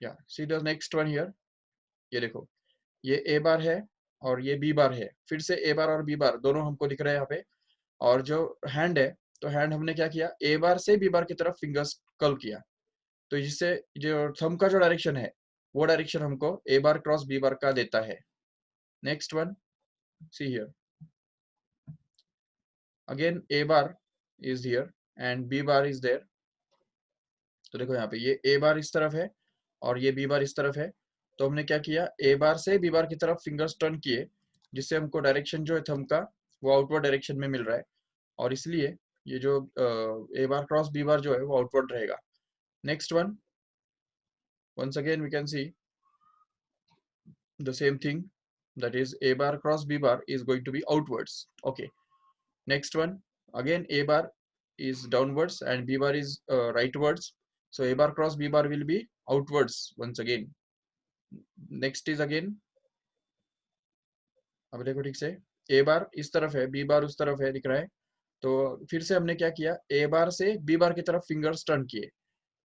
या see the next one here, ये देखो ये ए बार है और ये बी बार है, फिर से ए बार और बी बार दोनों हमको दिख रहे हैं यहाँ पे। और जो हैंड है, तो हैंड हमने क्या किया, ए बार से बी बार की तरफ फिंगर्स कर्ल किया, तो जिससे जो थंब का जो डायरेक्शन है वो डायरेक्शन हमको ए बार क्रॉस बी बार का देता है। Next one, see here, again A bar is here and B bar is there. तो देखो यहाँ पे ये ए बार इस तरफ है और ये बी बार इस तरफ है, तो हमने क्या किया, ए बार से बी बार की तरफ फिंगर्स टर्न किए, जिससे हमको डायरेक्शन जो है थंब का वो आउटवर्ड डायरेक्शन में मिल रहा है, और इसलिए ये जो ए बार क्रॉस बी बार जो है वो आउटवर्ड रहेगा। Next one, once again we can see the same thing, that is a bar cross b bar is going to be outwards. Okay, next one, again a bar is downwards and b bar is rightwards, so a bar cross b bar will be outwards once again. Next is again, अब देखो ठीक से, A बार इस तरफ है B bar उस तरफ है दिख रहा है, तो फिर से हमने क्या किया, ए बार से बी बार की तरफ फिंगर्स टर्न किए,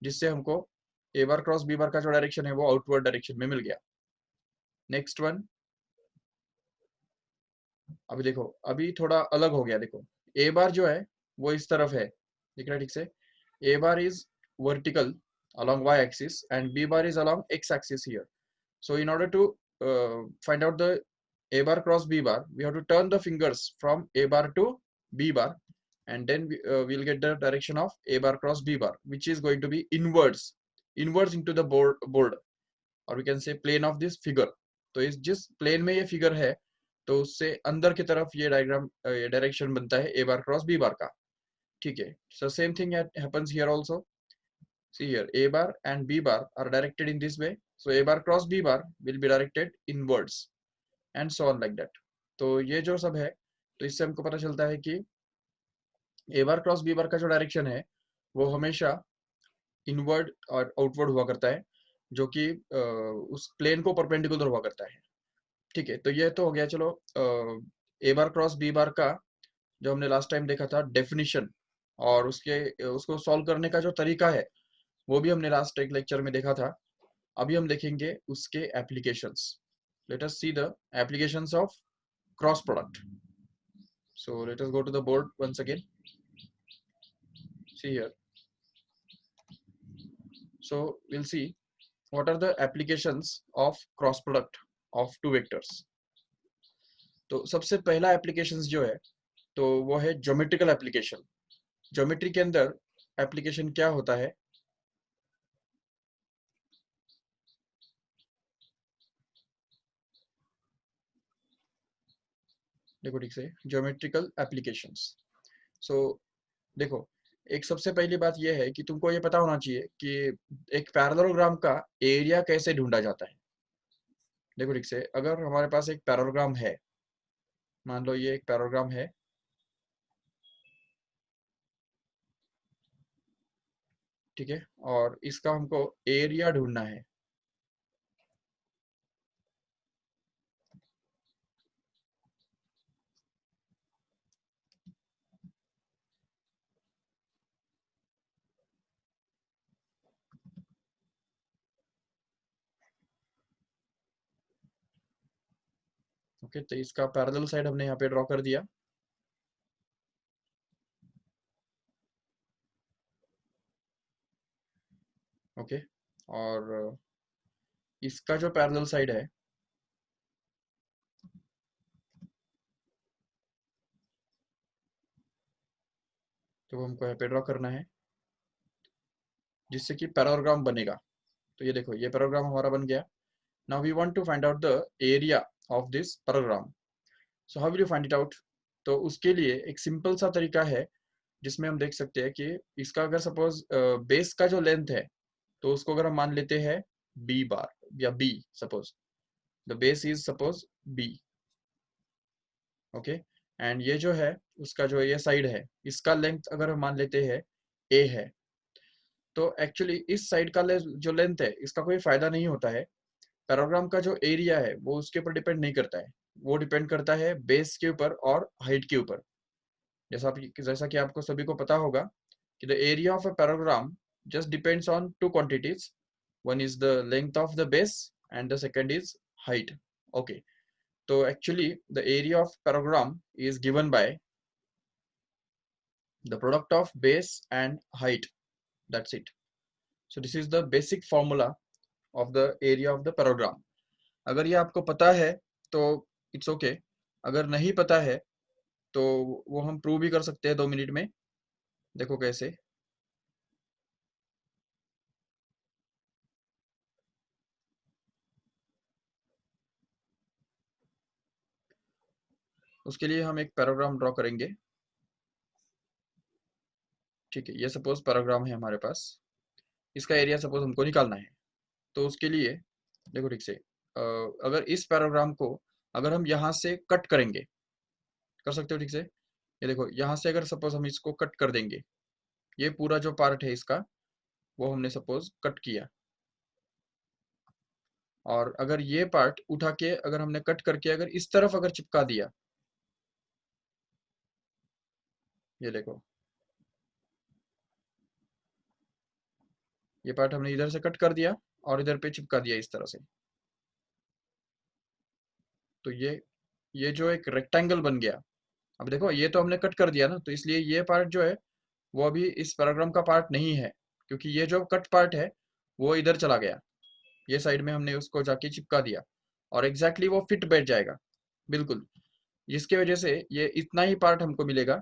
जिससे हमको ए बार क्रॉस बी बार का जो डायरेक्शन है वो आउटवर्ड डायरेक्शन में मिल गया। नेक्स्ट वन, अभी देखो अभी थोड़ा अलग हो गया, देखो ए बार जो है वो इस तरफ है, दिख रहा है ठीक से, A bar is vertical along y axis and b bar is along x axis here. So in order to find out the a bar cross b bar, we have to turn the fingers from a bar to b bar, and then we'll get the direction of a bar cross b bar, which is going to be inwards into the board, or we can say plane of this figure. तो इस जिस plane में ये figure है, तो उससे अंदर की तरफ ये डायग्राम ये डायरेक्शन बनता है ए बार क्रॉस बी बार का। ठीक है, so same thing happens here also. See here, A bar and B bar are directed in this way. So A bar cross B bar will be directed inwards and so on like that. तो ये जो सब है, तो इससे हमको पता चलता है कि A bar cross B bar का जो डायरेक्शन है वो हमेशा इनवर्ड और आउटवर्ड हुआ करता है, जो कि उस प्लेन को परपेंडिकुलर हुआ करता है। ठीक है, तो ये तो हो गया, चलो ए बार क्रॉस बी बार का जो हमने लास्ट टाइम देखा था डेफिनेशन, और उसको सॉल्व करने का जो तरीका है वो भी हमने लास्ट एक लेक्चर में देखा था। अभी हम देखेंगे उसके applications. Let us see the applications of cross product. So let us go to the board once again, see here. So will see what are the applications of cross product of two vectors. तो सबसे पहला applications जो है तो वो है geometrical application. Geometry के अंदर एप्लीकेशन क्या होता है, देखो ठीक से, ज्योमेट्रिकल एप्लीकेशंस। सो देखो, एक सबसे पहली बात यह है कि तुमको ये पता होना चाहिए कि एक पैरेललोग्राम का एरिया कैसे ढूंढा जाता है। देखो ठीक से, अगर हमारे पास एक पैरेललोग्राम है, मान लो ये एक पैरेललोग्राम है, ठीक है, और इसका हमको एरिया ढूंढना है। ओके, तो इसका पैरेलल साइड हमने यहाँ पे ड्रॉ कर दिया। ओके, और इसका जो पैरेलल साइड है, तो हमको यहाँ पे ड्रॉ करना है, जिससे कि पैरेललोग्राम बनेगा। तो ये देखो, ये पैरेललोग्राम हमारा बन गया। Now we want to find out the area of this parallelogram. So how will you find it out? तो उसके लिए एक सिंपल सा तरीका है, जिसमें हम देख सकते हैं कि इसका अगर सपोज बेस का जो लेंथ है, तो उसको अगर हम मान लेते हैं बी बार या B, suppose the base is suppose B. Okay, and ये जो है उसका जो ये साइड है, इसका लेंथ अगर हम मान लेते हैं ए है, तो एक्चुअली इस साइड का जो लेंथ है इसका कोई फायदा नहीं होता है। पैराग्राम का जो एरिया है वो उसके ऊपर डिपेंड नहीं करता है, वो डिपेंड करता है बेस के ऊपर और हाइट के ऊपर। जैसा कि आपको सभी को पता होगा कि the area of a parallelogram just depends on two quantities, one is the length of the base and the second is height. Okay, so actually the area of parallelogram is given by the product of base and height. That's it. So this is the basic formula of the area of the parallelogram. अगर ये आपको पता है तो it's okay, अगर नहीं पता है तो वो हम प्रूव भी कर सकते हैं 2 मिनट में. देखो कैसे. उसके लिए हम एक पैराग्राम ड्रॉ करेंगे. ठीक है, ये सपोज पैराग्राम है हमारे पास. इसका एरिया सपोज हमको निकालना है. तो उसके लिए देखो ठीक से, अगर इस पैराग्राम को अगर हम यहाँ से कट करेंगे, कर सकते हो ठीक से. ये देखो यहाँ से अगर सपोज हम इसको कट कर देंगे, ये पूरा जो पार्ट है इसका वो हमने सपोज कट किया, और अगर ये पार्ट उठा के अगर हमने कट करके अगर इस तरफ अगर चिपका दिया, ये देखो ये पार्ट हमने इधर से कट कर दिया और इधर पे चिपका दिया इस तरह से. तो ये जो एक रेक्टेंगल बन गया. अब देखो ये तो हमने कट कर दिया ना, तो इसलिए ये पार्ट जो है वो अभी इस पैराग्राम का पार्ट नहीं है, क्योंकि ये जो कट पार्ट है वो इधर चला गया, ये साइड में हमने उसको जाके चिपका दिया और एग्जैक्टली वो फिट बैठ जाएगा बिल्कुल, जिसकी वजह से ये इतना ही पार्ट हमको मिलेगा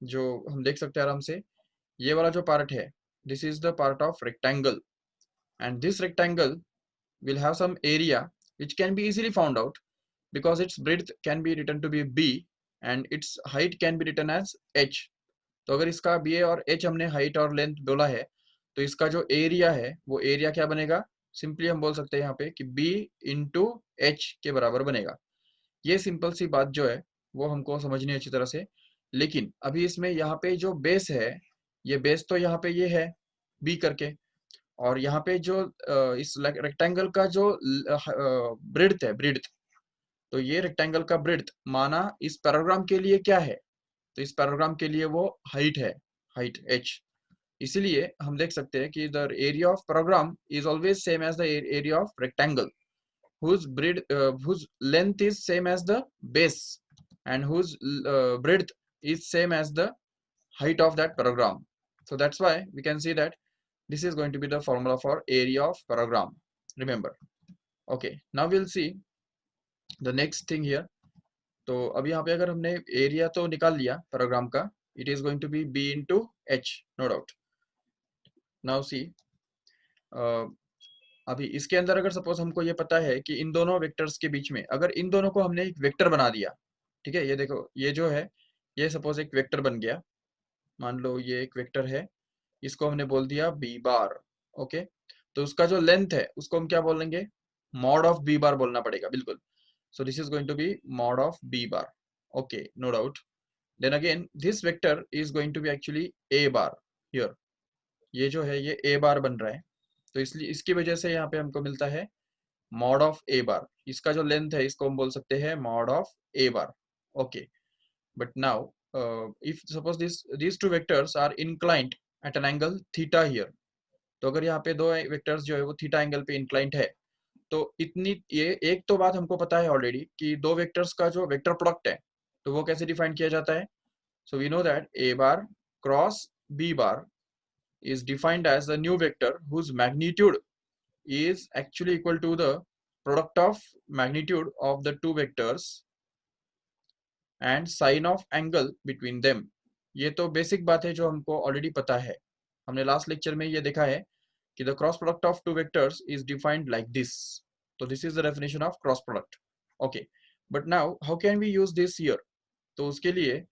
जो हम देख सकते हैं आराम से. ये वाला जो पार्ट है, this is the part of rectangle, and this rectangle will have some area which can be easily found out because its breadth can be written to be b and its height can be written as h. तो अगर इसका ba और h हमने height और length बोला है, तो इसका जो एरिया है वो एरिया क्या बनेगा, सिंपली हम बोल सकते हैं यहाँ पे कि b इंटू एच के बराबर बनेगा. ये सिंपल सी बात जो है वो हमको समझनी है अच्छी तरह से. लेकिन अभी इसमें यहाँ पे जो बेस है, ये बेस तो यहाँ पे ये है b करके, और यहाँ पे जो इस रेक्टेंगल का जो ब्रेड्थ है, ब्रेड्थ, तो ये रेक्टेंगल का ब्रेड्थ माना इस पैराग्राम के लिए क्या है, तो इस पैराग्राम के लिए वो हाइट है, हाइट h. इसीलिए हम देख सकते हैं कि the area of parallelogram is always same as the area of rectangle whose length is same as the base and whose breadth is same as the height of that paragram. So that's why we can see that this is going to be the formula for area of paragram. Remember. Okay, now we'll see the next thing here. तो अब यहाँ पे अगर हमने area तो निकाल लिया parallelogram का, it is going to be b into H, no doubt. Now see, अभी इसके अंदर अगर सपोज हमको ये पता है कि इन दोनों वेक्टर्स के बीच में अगर इन दोनों को हमने एक वेक्टर बना दिया, ठीक है, ये देखो ये जो है ये सपोज एक वेक्टर बन गया. मान लो ये एक वेक्टर है, इसको हमने बोल दिया b बार. ओके, तो उसका जो लेंथ है उसको हम क्या बोलेंगे, मॉड ऑफ b बार बोलना पड़ेगा बिल्कुल. So this is going to be mod of b bar. Okay, no doubt. Then again this vector is going to be actually a bar here. ये जो है ये a बार बन रहा है, तो इसलिए इसकी वजह से यहाँ पे हमको मिलता है मॉड ऑफ a बार. इसका जो लेंथ है इसको हम बोल सकते हैं mod of a bar. Okay, but now if suppose these two vectors are inclined at an angle theta here, तो अगर यहाँ पे दो वेक्टर्स जो है वो थीटा एंगल पे इंक्लाइंट है, तो इतनी ये एक तो बात हमको पता है ऑलरेडी कि दो वेक्टर्स का जो वेक्टर प्रोडक्ट है तो वो कैसे डिफाइन किया जाता है. So we know that a bar cross b bar is defined as a new vector whose magnitude is actually equal to the product of magnitude of the two vectors and sine of angle between them. ये तो basic बात है जो हमको already पता है. हमने last lecture में ये देखा है कि the cross product of two vectors is defined like this. So this is the definition of cross product. Okay, but now how can we use this here? तो उसके लिए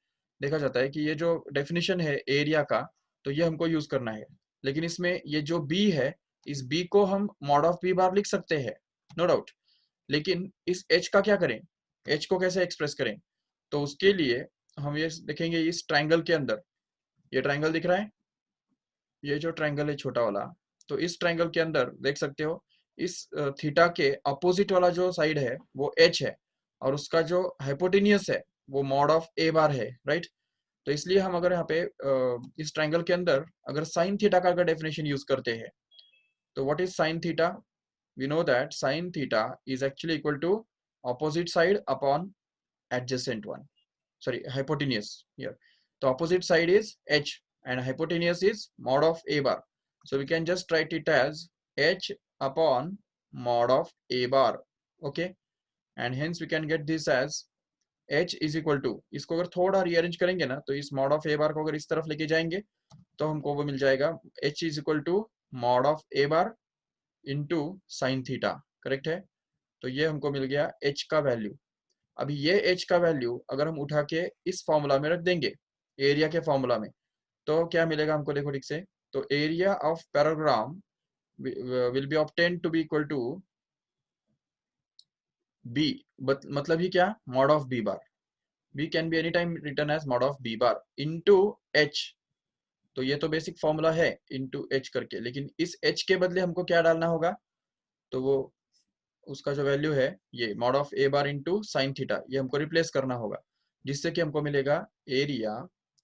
देखा जाता है कि ये जो डेफिनेशन है एरिया का, तो ये हमको यूज करना है. लेकिन इसमें ये जो b है, इस b को हम मॉड ऑफ b बार लिख सकते हैं, नो डाउट. लेकिन इस h का क्या करें, h को कैसे एक्सप्रेस करें, तो उसके लिए हम ये देखेंगे इस ट्राइंगल के अंदर. ये ट्राइंगल दिख रहा है, ये जो ट्राइंगल है छोटा वाला, तो इस ट्राइंगल के अंदर देख सकते हो इस थीटा के अपोजिट वाला जो साइड है वो h है, और उसका जो हाइपोटेनियस है वो मॉड ऑफ a बार है, राइट. तो इसलिए हम अगर यहाँ पे इस ट्राइंगल के अंदर अगर साइन थीटा का अगर डेफिनेशन यूज करते हैं, तो what is sine theta? We know that sine theta is actually equal to opposite side upon adjacent one, sorry, hypotenuse here. The opposite side is h and hypotenuse is mod of a bar, so we can just write it as h upon mod of a bar. Okay, and hence we can get this as h is equal to, इसको अगर थोड़ा rearrange करेंगे ना तो इस mod of a bar को अगर इस तरफ लेके जाएंगे तो हमको वो मिल जाएगा h is equal to mod of a bar into sin theta. Correct है? तो ये हमको मिल गया h का वैल्यू। अभी ये h का वैल्यू अगर हम उठा के इस फॉर्मूला में रख देंगे, एरिया के फॉर्मूला में, तो क्या मिलेगा हमको? देखो ठीक से, तो area of parallelogram will be obtained to be equal to b, मतलब ही क्या? Mod of b bar. b can be any time return as mod of b bar into h। तो ये तो बेसिक फॉर्मूला है इनटू h करके, लेकिन इस h के बदले हमको क्या डालना होगा? तो वो उसका जो वैल्यू है ये mod of a bar into sine theta, ये हमको रिप्लेस करना होगा, जिससे कि हमको मिलेगा area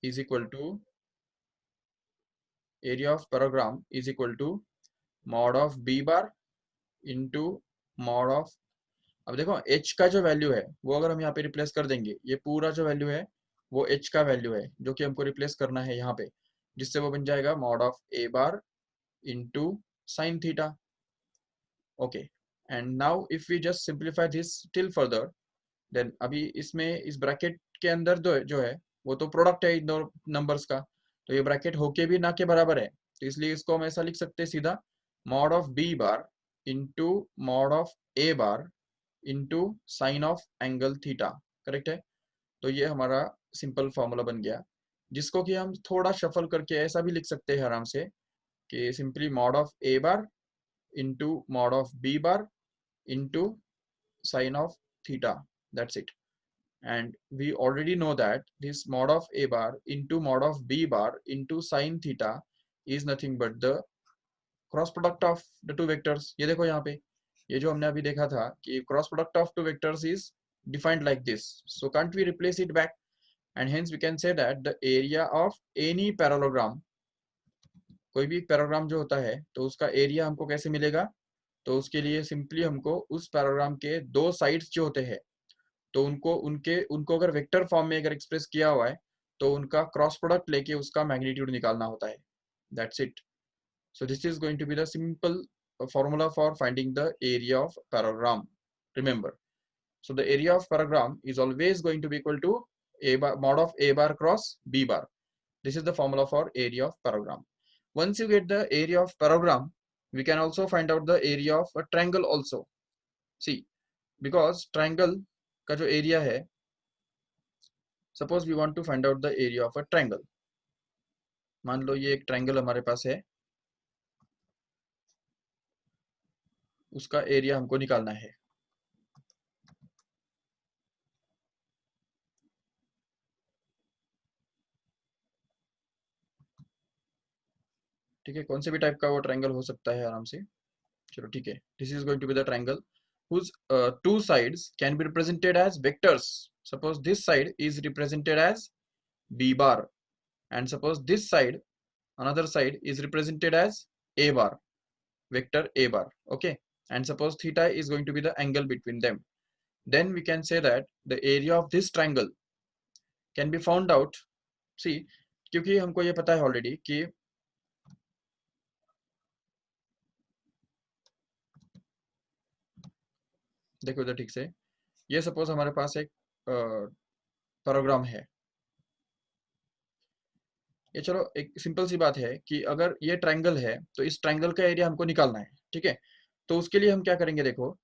is equal to, area of parallelogram is equal to mod of b bar into mod of, अब देखो h का जो वैल्यू है वो अगर हम यहाँ पे रिप्लेस कर देंगे, ये पूरा जो वैल्यू है वो h का वैल्यू है जो कि हमको रिप्लेस करना है यहाँ पे, जिससे वो बन जाएगा mod of a bar into sine theta. Okay, and now if we just simplify this till further, then अभी इसमें इस ब्रैकेट के अंदर जो है वो तो प्रोडक्ट है इन दो नंबर्स का, तो ये ब्रैकेट होके भी ना के बराबर है, तो इसलिए इसको हम ऐसा लिख सकते हैं सीधा, mod of b bar into mod of a bar into sign of angle theta. Correct है? तो ये हमारा सिंपल फॉर्मूला बन गया, जिसको कि हम थोड़ा शफल करके ऐसा भी लिख सकते हैं आराम से कि simply mod of a bar into mod of b bar into sign of theta, that's it. And we already know that this mod of a bar into mod of b bar into sin theta is nothing but the cross product of the two vectors. ये देखो यहाँ पे, ये जो हमने अभी देखा था कि cross product of two vectors is defined like this, so can't we replace it back, and hence we can say that the area of any parallelogram, कोई भी पैराग्राम जो होता है तो उसका एरिया हमको कैसे मिलेगा? तो उसके लिए सिंपली हमको उस पैराग्राम के दो साइड्स जो होते हैं तो उनको अगर वेक्टर फॉर्म में अगर एक्सप्रेस किया हुआ है तो उनका क्रॉस प्रोडक्ट लेके उसका मैग्नीट्यूड निकालना होता है। That's it. So this is going to be the simple formula for finding the area of paragram. Remember, so the area of paragram is always going to be equal to a bar, mod of a bar cross b bar. This is the formula for area of paragram. Once you get the area of paragram, we can also find out the area of a triangle also. See, because triangle का जो area है, suppose we want to find out the area of a triangle. मान लो ये एक triangle हमारे पास है, उसका एरिया हमको निकालना है। ठीक है, कौन से भी टाइप का वो ट्रायंगल हो सकता है आराम से। चलो ठीक है, this is going to be the triangle whose two sides can be represented as vectors. Suppose this side is represented as b bar, and suppose this side, another side is represented as a bar, vector a bar. Okay, and suppose theta is going to be the angle between them. Then we can say that the area of this triangle can be found out. See, क्योंकि हमको ये पता है already कि देखो इधर ठीक से, ये सपोज हमारे पास एक पैराग्राम है। ये चलो एक सिंपल सी बात है कि अगर ये ट्रायंगल है तो इस ट्रायंगल का एरिया हमको निकालना है। ठीक है, तो उसके लिए हम क्या करेंगे? देखो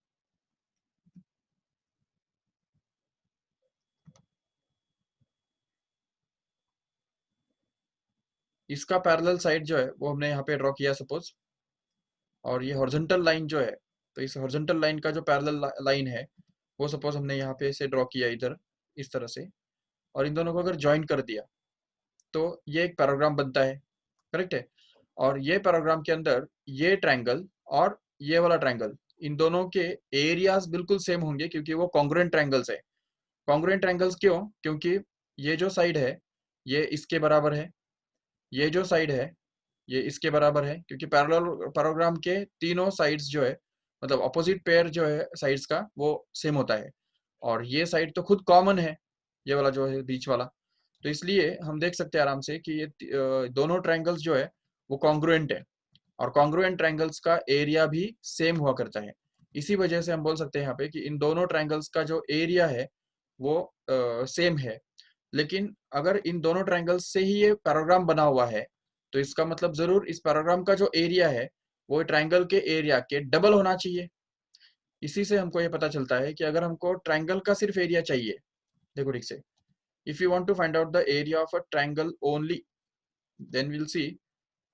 इसका पैरेलल साइड जो है वो हमने यहाँ पे ड्रॉ किया सपोज, और ये हॉरिजॉन्टल लाइन जो है, तो इस हॉरिजॉन्टल लाइन का जो पैरेलल लाइन है वो सपोज हमने यहाँ पे इसे ड्रॉ किया इधर इस तरह से, और इन दोनों को अगर ज्वाइन कर दिया तो ये एक पैराग्राम बनता है। करेक्ट है? और ये पैराग्राम के अंदर ये ट्रायंगल और ये वाला ट्रायंगल, इन दोनों के एरियाज बिल्कुल सेम होंगे क्योंकि वो कॉन्ग्रुएंट ट्रायंगल्स है। कॉन्ग्रुएंट ट्रायंगल्स क्यों? क्योंकि ये जो साइड है ये इसके बराबर है, ये जो साइड है ये इसके बराबर है, क्योंकि पैरेलल पैराग्राम के तीनों साइड्स जो है, मतलब अपोजिट पेयर जो है साइड्स का, वो सेम होता है। और ये साइड तो खुद कॉमन है, ये वाला जो है बीच वाला। तो इसलिए हम देख सकते हैं आराम से कि ये दोनों ट्रायंगल्स जो है वो कॉन्ग्रुएंट है, और कॉन्ग्रुएंट ट्रायंगल्स का एरिया भी सेम हुआ करता है। इसी वजह से हम बोल सकते हैं यहाँ पे कि इन दोनों ट्रायंगल्स का जो एरिया है वो सेम है। लेकिन अगर इन दोनों ट्रायंगल्स से ही ये पैराग्राम बना हुआ है, तो इसका मतलब जरूर इस पैराग्राम का जो एरिया है वो ट्रायंगल के एरिया के डबल होना चाहिए। इसी से हमको ये पता चलता है कि अगर हमको ट्रायंगल का सिर्फ एरिया चाहिए, देखो ठीक से, if you want to find out the area of a triangle only, then we'll see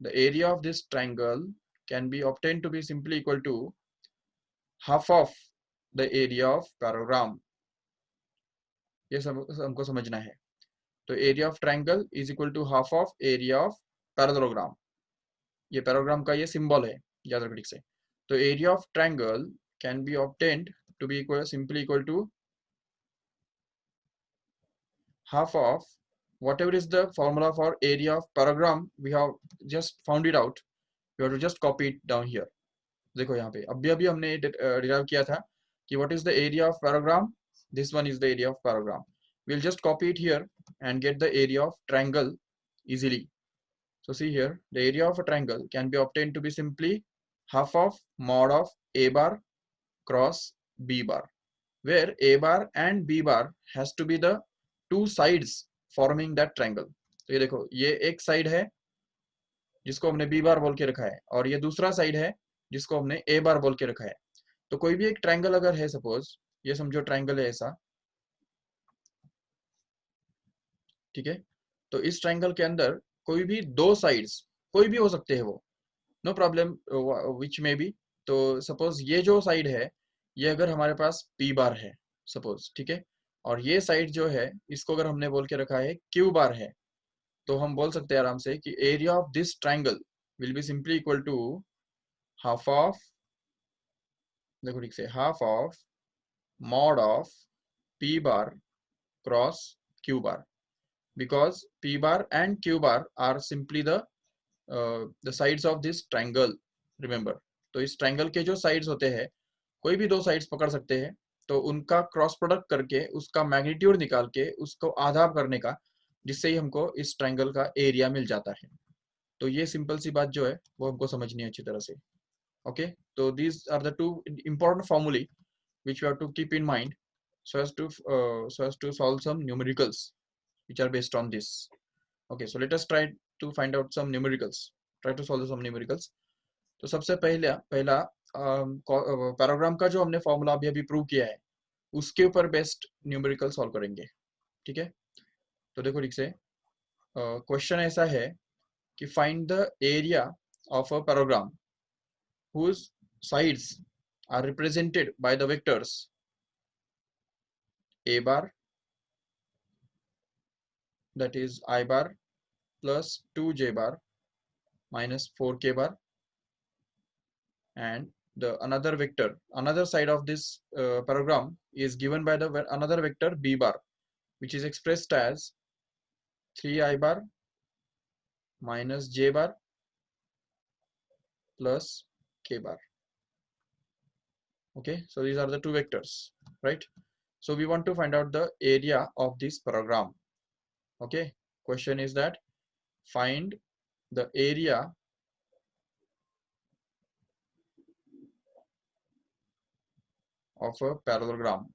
the area of this triangle can be obtained to be simply equal to half of the area of parallelogram। ये सब हमको समझना है। तो area of triangle is equal to half of area of parallelogram. ये parallelogram का ये symbol है, याद रखो ठीक से। तो area of triangle can be obtained to be equal simply equal to half of whatever is the formula for area of parallelogram, we have just found it out, you have to just copy it down here। देखो यहाँ पे अभी अभी हमने derive किया था कि what is the area of parallelogram, this one is the area of parallelogram, we'll just copy it here and get the area of triangle easily। So see here, the area of a triangle can be obtained to be simply half of mod of a bar cross b bar, where a bar and b bar has to be the two sides forming that triangle। तो ये देखो, ये एक side है जिसको हमने B bar बोल के रखा है, और ये दूसरा साइड है जिसको हमने ए बार बोल के रखा है। तो कोई भी एक ट्रायंगल अगर है, सपोज ये समझो ट्रायंगल है ऐसा, ठीक है। तो इस ट्रायंगल के अंदर कोई भी दो साइड्स कोई भी हो सकते हैं, वो नो प्रॉब्लम विच में बी। तो सपोज ये जो साइड है, ये अगर हमारे पास पी बार है सपोज, ठीक है, और ये साइड जो है इसको अगर हमने बोल के रखा है क्यू बार है, तो हम बोल सकते हैं आराम से कि area of this triangle will be simply equal to half of, देखो ठीक से, half of mod of p bar cross q bar, because p bar and q bar are simply the sides of this triangle, remember। तो इस triangle के जो sides होते हैं, कोई भी दो साइड्स पकड़ सकते हैं, तो उनका क्रॉस प्रोडक्ट करके उसका मैग्नीट्यूड निकाल के उसको आधा करने का, जिससे ही हमको इस ट्रायंगल का एरिया मिल जाता है। तो ये सिंपल सी बात जो है वो हमको समझनी है अच्छी तरह से। ओके, तो these are the two important formulae which you have to keep in mind so as to solve some numericals which are based on this। Okay, so let us try to find out some numericals, try to solve some numericals। तो सबसे पहला पैराग्राम का जो हमने formula अभी अभी prove किया है, उसके ऊपर बेस्ट न्यूमेरिकल सॉल्व करेंगे, ठीक है। तो देखो ठीक से, क्वेश्चन ऐसा है कि find the area of a parallelogram whose sides are represented by the vectors a bar, that is I bar plus 2j bar minus 4k bar, and the another vector, another side of this paragram is given by the another vector b bar, which is expressed as 3i bar minus j bar plus k bar। Okay, so these are the two vectors, right? So we want to find out the area of this paragram। Okay, question is that find the area of a parallelogram।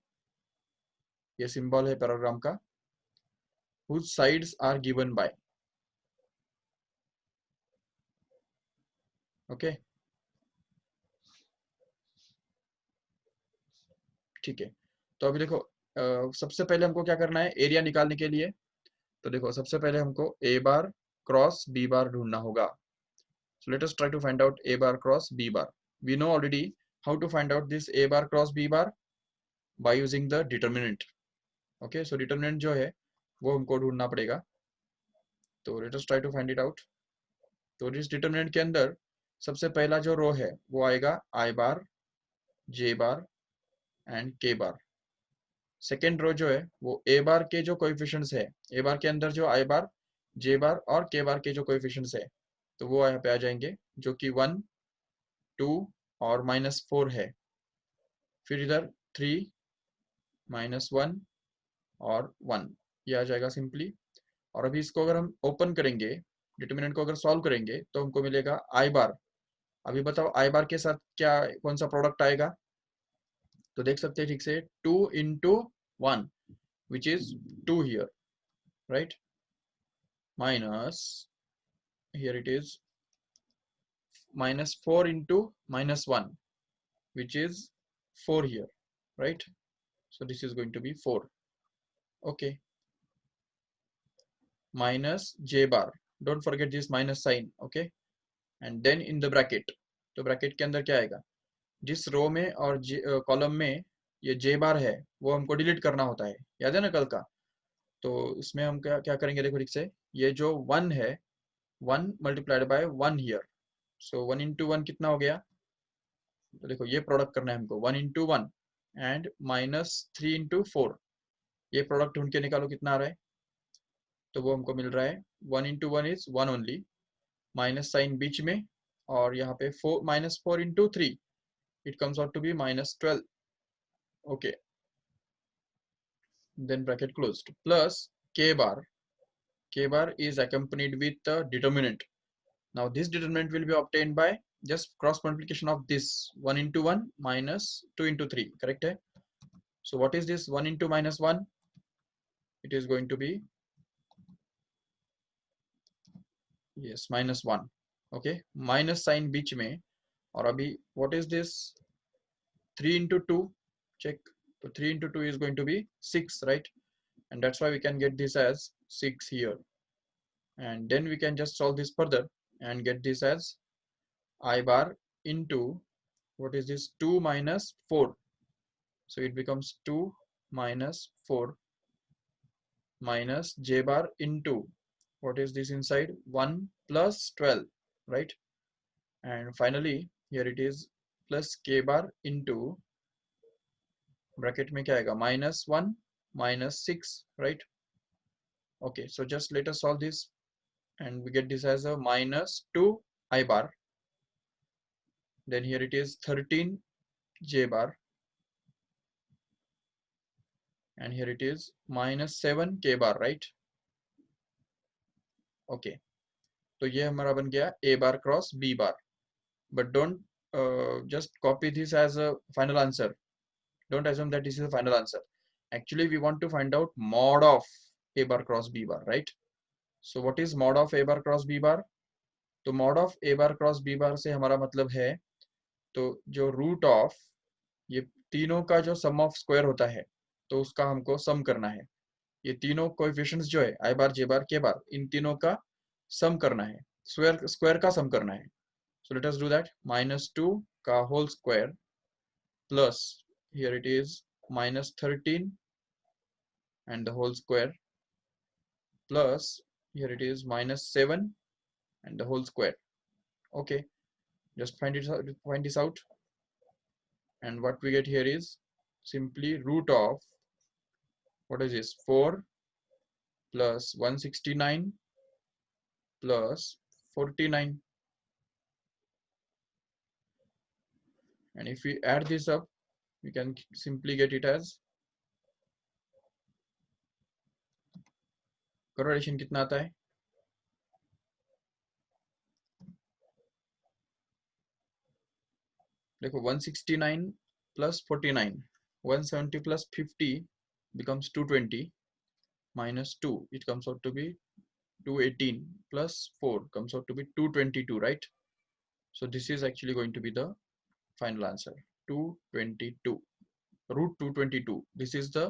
ये symbol है पैराग्राम का, whose sides are given by। Okay, ठीक है। तो अभी देखो, सबसे पहले हमको क्या करना है एरिया निकालने के लिए। तो देखो सबसे पहले हमको ए बार क्रॉस बी बार ढूंढना होगा। So let us try to find out A bar cross B bar. We know already how to find out this A bar cross B bar by using the determinant. Okay, so determinant जो है वो हमको ढूंढना पड़ेगा। तो let us try to find it out. तो इस determinant के अंदर सबसे पहला जो रो है वो आएगा आई बार, जे बार एंड के बार। सेकेंड रो जो है वो ए बार के जो कोएफिशिएंट्स है, ए बार के अंदर जो आई बार, जे बार और के बार के जो कोएफिशिएंट्स है, तो वो यहाँ पे आ जाएंगे, जो कि 1, 2 और -4 है। फिर इधर 3, -1 और 1, ये आ जाएगा सिंपली। और अभी इसको अगर हम ओपन करेंगे, डिटर्मिनेंट को अगर सॉल्व करेंगे, तो हमको मिलेगा आई बार। अभी बताओ आई बार के साथ क्या, कौन सा प्रोडक्ट आएगा? तो देख सकते हैं ठीक से, 2 into 1 which is 2 here, right, minus, here it is -4 into -1 which is 4 here, right? So this is going to be 4. Okay, minus j bar, don't forget this minus sign. Okay, and then in the bracket, तो bracket के अंदर क्या आएगा, जिस रो में और column में ये जे बार है वो हमको डिलीट करना होता है, याद है ना कल का? तो इसमें हम क्या क्या करेंगे, देखो ठीक से, ये जो 1 है, 1 multiplied by 1 here, so 1 into 1 कितना हो गया? तो देखो ये प्रोडक्ट करना है हमको, 1 into 1 एंड -3 into 4, ये प्रोडक्ट ढूंढ के निकालो कितना आ रहा है। तो वो हमको मिल रहा है 1 into 1 is 1 only, minus sign बीच में, और यहाँ पे -4 into 3, it comes out to be -12. Okay, then bracket closed, plus k bar. K bar is accompanied with the determinant. Now this determinant will be obtained by just cross multiplication of this 1 into 1 minus 2 into 3, correct hai? So what is this 1 into -1? It is going to be, yes, -1. Okay, minus sign बीच में, और अभी what is this 3 into 2, check. So 3 into 2 is going to be 6, right? And that's why we can get this as 6 here, and then we can just solve this further and get this as I bar into, what is this, 2 minus 4, so it becomes 2 minus 4 minus j bar into, what is this inside, 1 plus 12, right? And finally here it is plus k bar into, bracket में क्या आएगा, -1 -6, right? Okay, so just let us solve this, and we get this as a -2 I bar, then here it is 13 j bar, and here it is -7 k bar, right? Okay, तो ये हमारा बन गया a bar cross b bar. But don't just copy this as a final answer. Don't assume that this is the final answer. Actually we want to find out mod of a bar cross b bar, right? So what is mod of a bar cross b bar? तो mod of a bar cross b bar से हमारा मतलब है, तो जो root of ये तीनों का जो सम ऑफ स्क्वायर होता है, तो उसका हमको सम करना है। ये तीनों कोएफिशिएंट्स जो है, आई बार, जे बार, के बार, इन तीनों का सम करना है, स्क्वायर स्क्वायर का सम करना है। So let us do that. -2 का whole square plus, here it is -13 and the whole square plus, here it is -7 and the whole square. Okay, just find this out, and what we get here is simply root of, what is this, 4 plus 169 plus 49, and if we add this up, we can simply get it as, करो addition कितना आता है, देखो 169 plus 49, 170 plus 50 becomes 220 minus 2, it comes out to be 218 plus 4 comes out to be 222, right? So this is actually going to be the final answer, 222, root 222. This is the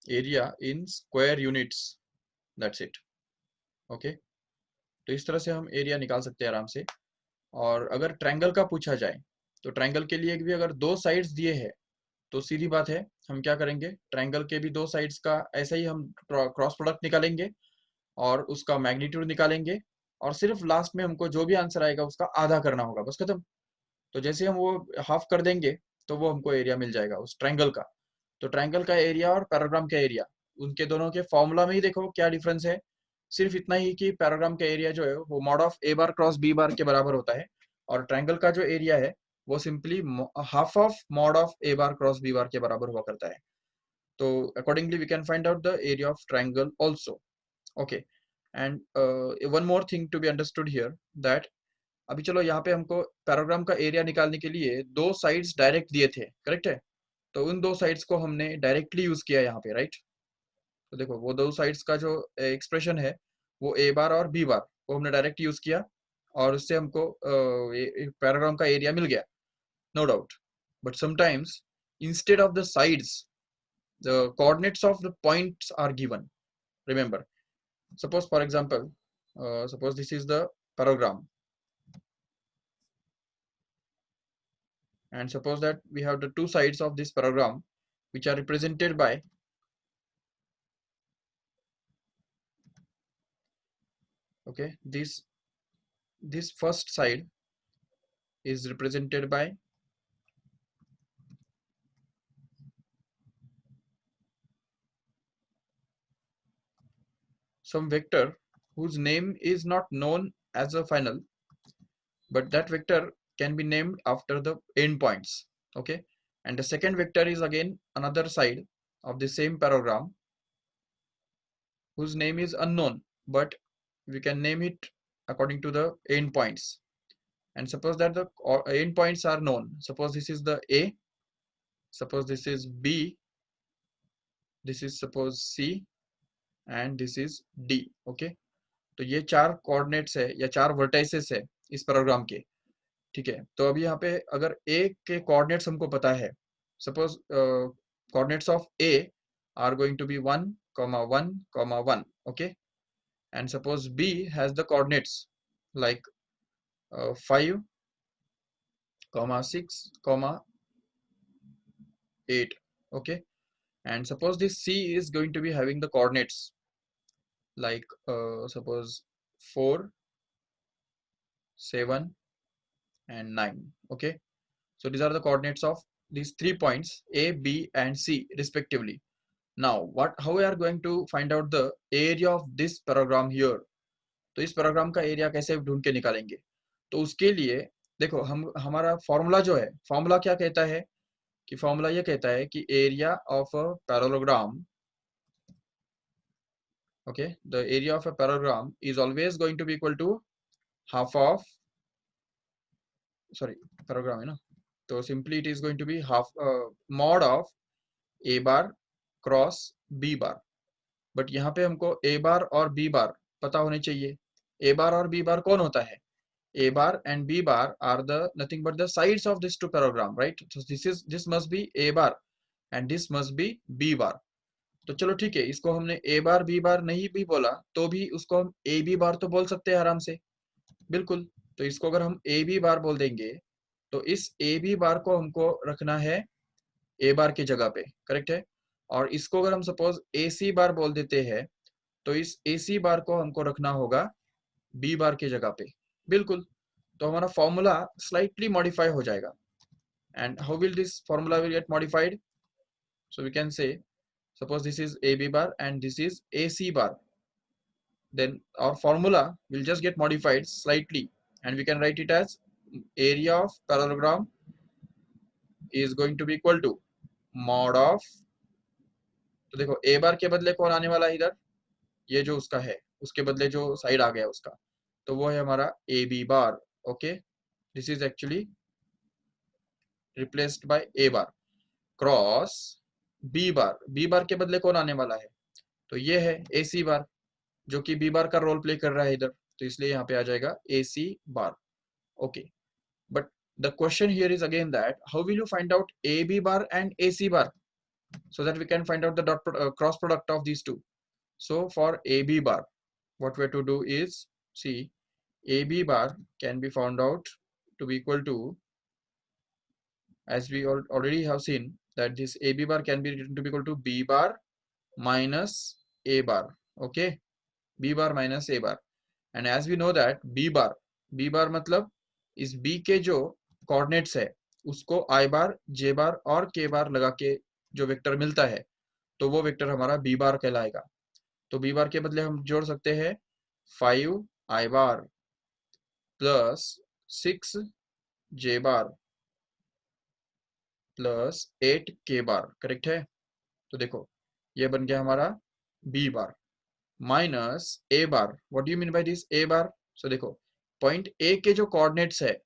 area in square units, that's it. Okay, तो इस तरह से हम area निकाल सकते हैं आराम से। और अगर ट्रायंगल का पूछा जाए, तो ट्रायंगल के लिए भी अगर दो साइड्स दिए हैं, तो सीधी बात है, हम क्या करेंगे, ट्रायंगल के भी दो साइड्स का ऐसा ही हम क्रॉस प्रोडक्ट निकालेंगे और उसका मैग्नीट्यूड निकालेंगे, और सिर्फ लास्ट में हमको जो भी आंसर आएगा उसका आधा करना होगा, बस खत्म। तो जैसे हम वो हाफ कर देंगे, तो वो हमको एरिया मिल जाएगा उस ट्रायंगल का। तो ट्रायंगल का एरिया और पैराग्राम का एरिया, उनके दोनों के फॉर्मूला में ही देखो क्या डिफरेंस है। सिर्फ इतना ही कि पैराग्राम का एरिया जो है वो mod of A bar cross B bar के बराबर होता है, और ट्रायंगल का जो एरिया है वो simply half of mod of A bar cross B bar के बराबर हुआ करता है. तो accordingly we can find out the area of triangle also. Okay, and one more thing to be understood here, that अभी चलो यहाँ पे हमको पैराग्राम का एरिया निकालने के लिए दो साइड्स डायरेक्ट दिए थे, करेक्ट है. तो उन दो साइड्स को हमने डायरेक्टली यूज किया यहाँ पे, राइट. तो देखो वो दो साइड्स का जो एक्सप्रेशन है वो ए बार और बी बार वो हमने डायरेक्ट यूज किया, और उससे हमको पैराग्राम का एरिया मिल गया, no doubt. But sometimes instead of the sides the coordinates of the points are given. Remember, suppose for example, suppose this is the parallelogram, and suppose that we have the two sides of this parallelogram which are represented by, okay, this first side is represented by some vector whose name is not known as a final, but that vector can be named after the endpoints. Okay, and the second vector is again another side of the same parallelogram whose name is unknown, but we can name it according to the endpoints. And suppose that the endpoints are known. Suppose this is the A, suppose this is B, this is suppose C, and this is D. Okay, तो ये चार coordinates है या चार vertices है इस programme के. ठीक है, तो अभी यहाँ पे अगर ए के कोऑर्डिनेट्स हमको पता है, suppose coordinates of A are going to be 1,1,1. Okay, and suppose B has the coordinates like 5, 6, 8. Okay, and suppose this C is going to be having the coordinates like suppose 4, 7 and 9. Okay, so these are the coordinates of these 3 points A, B and C respectively. Now how we are going to find out the area of this parallelogram here? तो इस पैराग्राम का area कैसे ढूंढ के निकालेंगे? तो उसके लिए देखो हमारा फॉर्मूला जो है, फॉर्मूला क्या कहता है कि फॉर्मूला ये कहता है कि area of a parallelogram, okay, the area of a parallelogram is always going to be equal to half of, sorry parallelogram है ना, तो simply it is going to be half mod of A bar cross B bar. But यहाँ पे हमको ए बार और B bar पता होने चाहिए. ए बार और बी बार कौन होता है? A bar and B bar are the nothing but the sides of this two parallelogram, right? So this must be A bar and this must be B bar. तो चलो ठीक है, इसको हमने A बार B बार नहीं भी बोला तो भी उसको हम A B बार तो बोल सकते हैं आराम से, बिल्कुल. तो इसको अगर हम A B बार बोल देंगे तो इस A B बार को हमको रखना है A बार की जगह पे, करेक्ट है. और इसको अगर हम सपोज A C बार बोल देते हैं तो इस A C बार को हमको रखना होगा B बार की जगह पे, बिल्कुल. तो हमारा फॉर्मूला स्लाइटली मॉडिफाई हो जाएगा. And how will this formula will get modified? So we can say suppose this is AB bar and this is AC bar, then our formula will just get modified slightly and we can write it as area of parallelogram is going to be equal to mod of, तो देखो A बार के बदले कौन आने वाला है इधर, ये जो उसका है उसके बदले जो साइड आ गया उसका, तो वो है हमारा AB bar. Okay, this is actually replaced by A bar cross B bar. B बार के बदले कौन आने वाला है? तो ये है AC बार जो कि B बार का रोल प्ले कर रहा है इधर, तो इसलिए यहाँ पे आ जाएगा AC bar. Okay, but the question here is again that how will you find out AB bar and AC bar so that we can find out the cross product of these two. So for AB bar what we have to do is, see, AB bar can be found out to be equal to, as we already have seen, that this AB bar can be written to be equal to B bar minus A bar. Okay, B bar minus A bar. And as we know that B bar मतलब इस B के जो coordinates है उसको I bar, J बार और K बार लगा के जो वेक्टर मिलता है तो वो वेक्टर हमारा B बार कहलाएगा. तो बी बार के बदले हम जोड़ सकते हैं 5 आई बार प्लस 6 जे बार प्लस 8 के बार, करेक्ट है। तो देखो ये बन गया हमारा B bar minus A bar. What do you mean by this A bar? So देखो पॉइंट ए के जो कोऑर्डिनेट्स है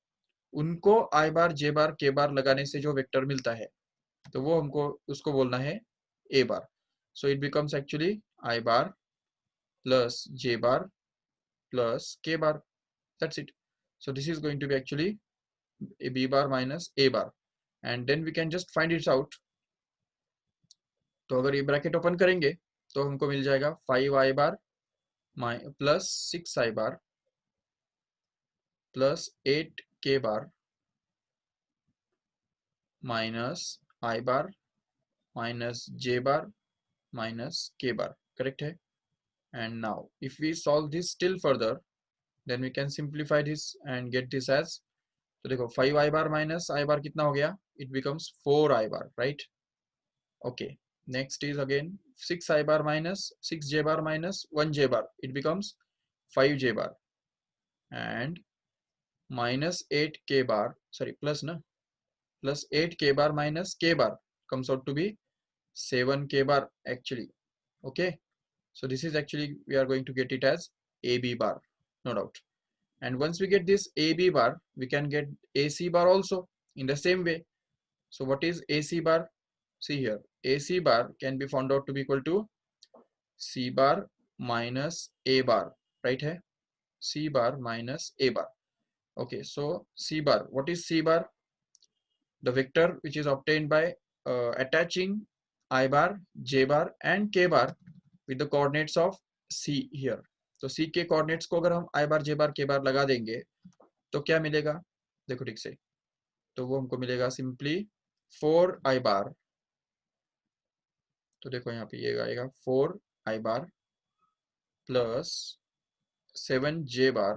उनको आई बार जे बार के बार लगाने से जो वेक्टर मिलता है तो वो हमको उसको बोलना है A bar. So it becomes actually I bar plus J bar plus k bar. That's it. So this is going to be actually a b bar minus a bar, and then we can just find it out. तो अगर ये bracket open करेंगे तो हमको मिल जाएगा 5 आई bar plus 6 I bar plus 8 K bar minus I bar minus J bar minus K bar, correct है। And now if we solve this still further then we can simplify this and get this as, तो देखो 5 आई bar minus I बार कितना हो गया, it becomes 4 I bar, right. Okay, next is again 6 I bar minus 6 J bar minus 1 J bar, it becomes 5 J bar and minus 8 K bar, sorry plus ना, plus 8 K bar minus K bar comes out to be 7 k bar actually. Okay, so this is actually we are going to get it as AB bar, no doubt. And once we get this AB bar we can get AC bar also in the same way. So what is AC bar? See here, AC bar can be found out to be equal to C bar minus A bar, right hai? C bar minus A bar. Okay, so C bar, what is C bar? The vector which is obtained by attaching I bar, J bar and K bar with the coordinates of C here. तो C के coordinates को अगर हम I bar, J bar, K bar लगा देंगे तो क्या मिलेगा, देखो ठीक से, तो वो हमको मिलेगा सिंपली 4 I bar, तो देखो यहाँ पे ये आएगा 4 I bar plus 7 J bar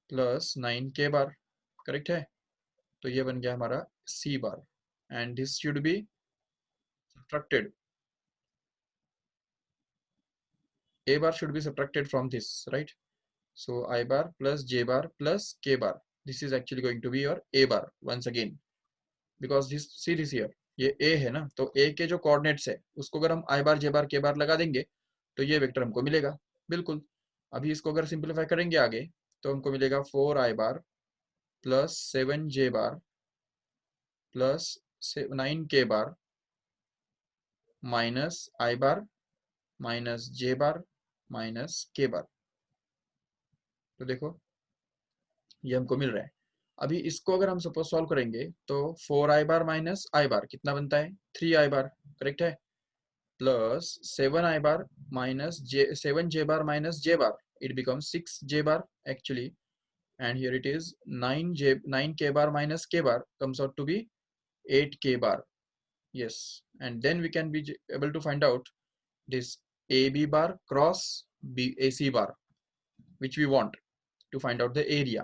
plus 9 K bar, correct है। तो ये बन गया हमारा C bar and this should be subtracted, A bar should be subtracted from this, right? So I bar plus J bar plus K bar, this is actually going to be your A bar once again, because this, see this here, ये A है ना, तो A के जो coordinates है उसको अगर हम I bar J bar K bar लगा देंगे तो ये वेक्टर हमको मिलेगा बिल्कुल। अभी इसको अगर सिंप्लीफाई करेंगे आगे तो हमको मिलेगा 4 I bar plus 7 J bar plus 9 K bar minus I bar minus J bar minus K bar। तो देखो ये हमको मिल रहा है। अभी इसको अगर हम सपोज सॉल्व करेंगे तो 4 आई बार माइनस आई बार कितना बनता है, 3 आई बार, करेक्ट है, plus 7 I bar minus J 7 J bar minus J bar, it becomes 6 J bar actually, and here it is 9 के bar minus K bar comes out to be 8 K bar, yes, and then we can be able to find out this AB bar cross AC bar which we want to find out the area।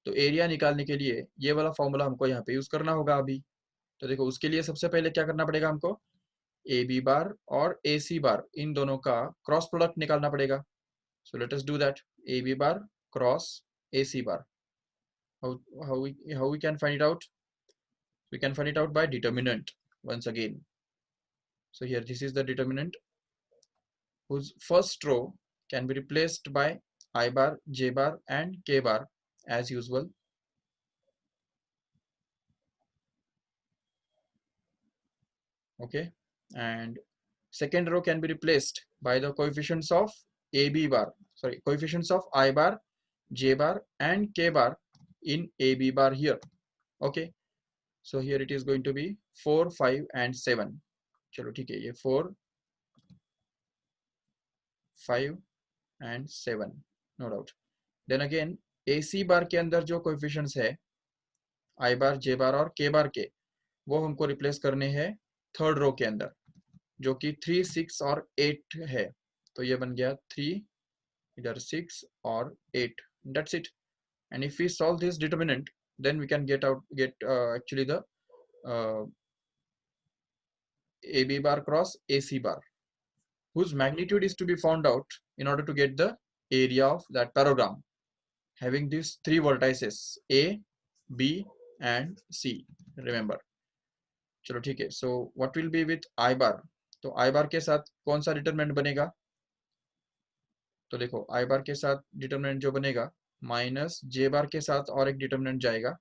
तो area निकालने के लिए ये वाला formula हमको यहाँ पे use करना होगा अभी। तो देखो उसके लिए सबसे पहले क्या करना पड़ेगा हमको, ए बी बार और ए सी बार इन दोनों का क्रॉस प्रोडक्ट निकालना पड़ेगा। So let us do that, A B bar cross A C bar. how we can find it out? We can find it out by determinant once again. So here this is the determinant whose first row can be replaced by I bar, J bar and K bar as usual. Okay, and second row can be replaced by the coefficients of AB bar, sorry, coefficients of I bar, J bar and K bar in AB bar here. Okay, so here it is going to be 4, 5 and 7. चलो ठीक है, ये 4, 5 and 7, no doubt. Then again AC bar के अंदर जो coefficients है I bar, J bar और K bar के, वो हमको रिप्लेस करने हैं थर्ड रो के अंदर जो कि 3, 6 और 8 है। तो ये बन गया 3, इधर 6 और 8, that's it। and if we solve this determinant then we can get actually the uh, AB bar cross AC bar, whose magnitude is to be found out in order to get the area of that parallelogram having these three vertices A, B and C. Remember. चलो ठीक है. So what will be with I bar? तो I bar के साथ कौन सा determinant बनेगा? तो देखो I bar के साथ डिटरमिनेंट जो बनेगा माइनस J bar के साथ और एक डिटरमिनेंट जाएगा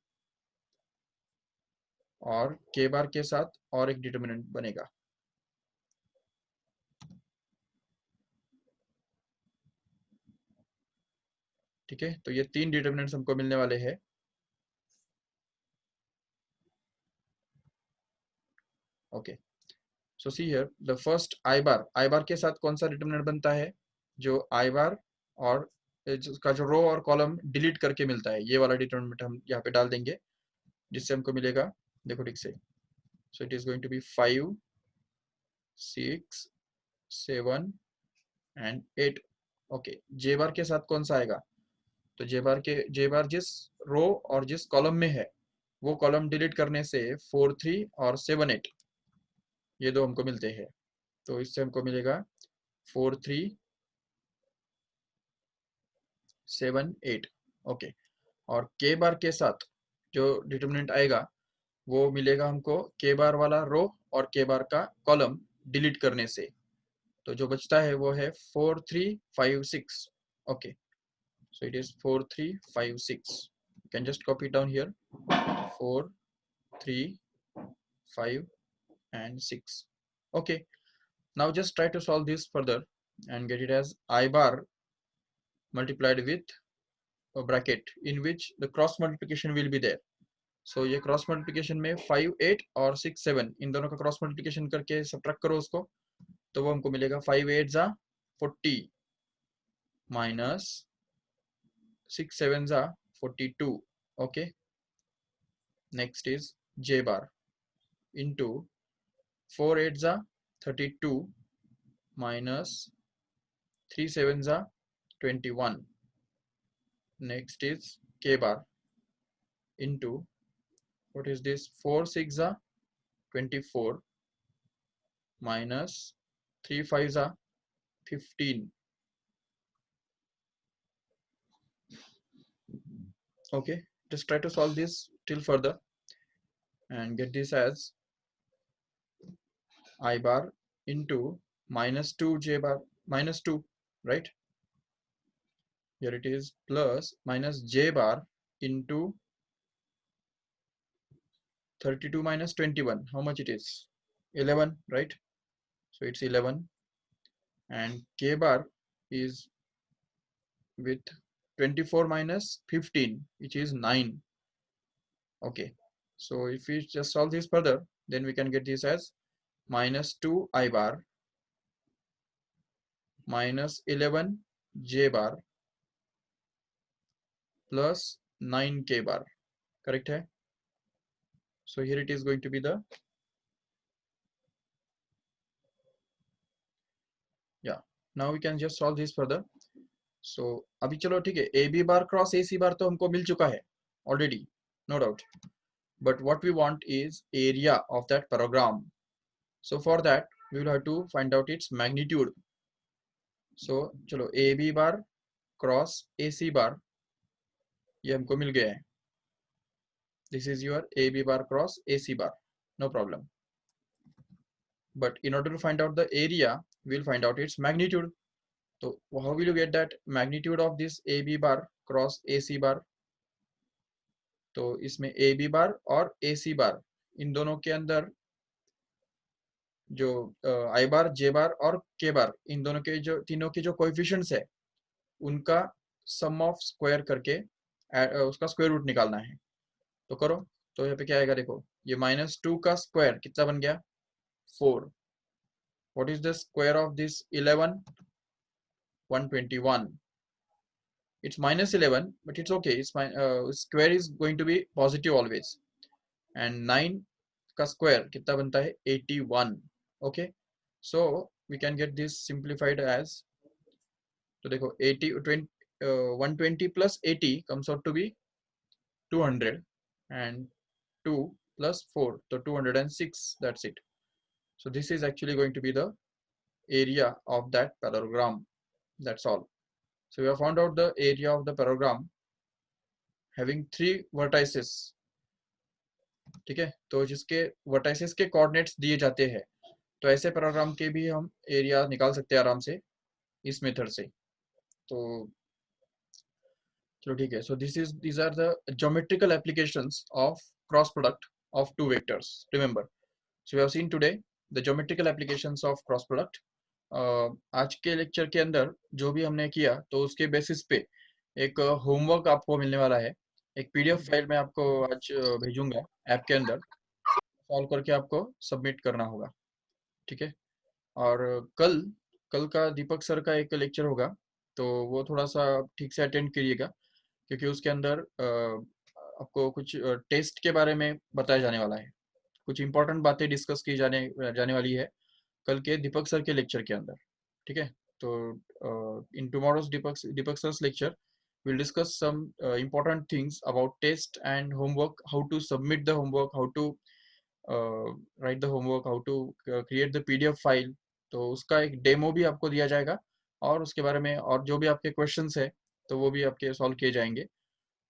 और K bar के साथ और एक डिटरमिनेंट बनेगा. ठीक है, तो ये तीन डिटरमिनेंट्स हमको मिलने वाले हैं. Okay, so see here the first I bar के साथ कौन सा डिटरमिनेंट बनता है? जो आई बार और का जो रो और कॉलम डिलीट करके मिलता है, ये वाला डिटरमिनेंट हम यहाँ पे डाल देंगे जिससे हमको मिलेगा. देखो ठीक से. So it is going to be 5, 6, 7 and 8. Okay, J bar के साथ कौन सा आएगा? तो जे बार जिस रो और जिस कॉलम में है वो कॉलम डिलीट करने से 4, 3 और 7, 8 ये दो हमको मिलते हैं. तो इससे हमको मिलेगा 4, 3, 7, 8. ओके, और के बार के साथ जो डिटरमिनेंट आएगा वो मिलेगा हमको के बार वाला रो और के बार का कॉलम डिलीट करने से. तो जो बचता है वो है 4, 3, 5, 6. Okay, so it is 4, 3, 5, 6. You can just copy it down here. 4, 3, 5 and 6. Okay, now just try to solve this further and get it as I bar multiplied with a bracket in which the cross multiplication will be there. So ये cross multiplication में 5, 8 और 6, 7 इन दोनों का cross multiplication करके subtract करो उसको, तो वो हमको मिलेगा 5, 8 जा 40 माइनस 6, 7 जा 42. Okay, next is J bar into 4, 8 जा 32 minus 3, 7 जा 21. Next is K bar into what is this 4, 6 जा 24 minus 3, 5 जा 15. Okay, just try to solve this till further and get this as I bar into minus 2 J bar minus 2, right? Here it is plus minus J bar into 32 minus 21. How much it is? 11, right? So it's 11. And K bar is with 24 minus 15, which is 9. Okay, so if we just solve this further, then we can get this as minus 2 I bar minus 11 J bar plus 9 K bar. Correct hai? So here it is going to be the, yeah, now we can just solve this further. So अभी चलो ठीक है, AB bar cross AC bar तो हमको मिल चुका है already, no doubt. But what we want is area of that parallelogram. So for that we will have to find out its magnitude. So चलो AB bar cross AC bar ये हमको मिल गया है. This is your AB bar cross AC bar, no problem. But in order to find out the area, we will find out its magnitude. So how will you get that magnitude of this AB bar cross AC bar? तो इसमें AB bar और AC bar इन दोनों के अंदर जो I bar, J bar और K bar इन दोनों के जो तीनों के जो कोएफिशिएंट्स है उनका सम ऑफ स्क्वायर करके उसका स्क्वायर रूट निकालना है. तो करो. तो यहाँ पे क्या आएगा देखो, ये -2 का स्क्वायर कितना बन गया 4. What is the square of this 11? 121. It's -11, but it's okay. It's square is going to be positive always. And 9 का square कितना बनता है 81. Okay, so we can get this simplified as, तो देखो 120 plus 80 comes out to be 200 and 2 plus 4, so 206. That's it. So this is actually going to be the area of that parallelogram. That's all. So we have found out the area of the parallelogram having 3 vertices. ठीक है, तो जिसके vertices के coordinates दिए जाते हैं, तो ऐसे पैराग्राम के भी हम एरिया निकाल सकते हैं आराम से इस मेथड से। तो चलो ठीक है। सो these are the geometrical applications of cross product of two vectors. Remember, so we have seen today the geometrical applications of cross product. आज के लेक्चर के अंदर जो भी हमने किया, तो उसके बेसिस पे एक होमवर्क आपको मिलने वाला है। एक पीडीएफ फाइल मैं आपको आज भेजूंगा ऐप के अंदर, सॉल्व करके आपको सबमिट करना होगा। ठीक है। और कल कल का दीपक सर का एक लेक्चर होगा, तो वो थोड़ा सा ठीक से अटेंड करिएगा, क्योंकि उसके अंदर आपको कुछ टेस्ट के बारे में बताया जाने वाला है। कुछ इंपॉर्टेंट बातें डिस्कस की जाने जाने वाली है कल के दीपक सर के लेक्चर के अंदर। ठीक है। तो इन tomorrow's Deepak सर's lecture we'll discuss some important things about test and homework, how to submit the homework, how to write the homework, how to create the pdf file। तो उसका एक डेमो भी आपको दिया जाएगा, और उसके बारे में और जो भी आपके क्वेश्चंस है, तो वो भी आपके सॉल्व किए जाएंगे।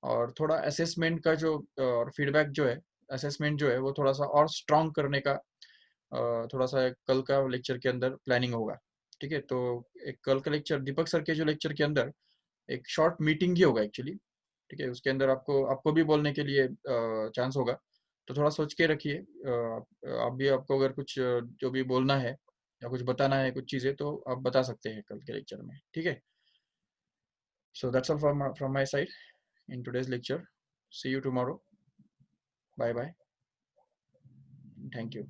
और थोड़ा असेसमेंट का जो और फीडबैक जो है, असेसमेंट जो है वो थोड़ा सा और स्ट्रॉन्ग करने का थोड़ा सा कल का लेक्चर के अंदर प्लानिंग होगा। ठीक है। तो एक कल का लेक्चर दीपक सर के जो लेक्चर के अंदर एक शॉर्ट मीटिंग ही होगा एक्चुअली। ठीक है। उसके अंदर आपको आपको भी बोलने के लिए चांस होगा, तो थोड़ा सोच के रखिए। आप भी, आपको अगर कुछ जो भी बोलना है या कुछ बताना है कुछ चीज़ें, तो आप बता सकते हैं कल के लेक्चर में। ठीक है। So that's all from my side in today's lecture. See you tomorrow. Bye bye. Thank you.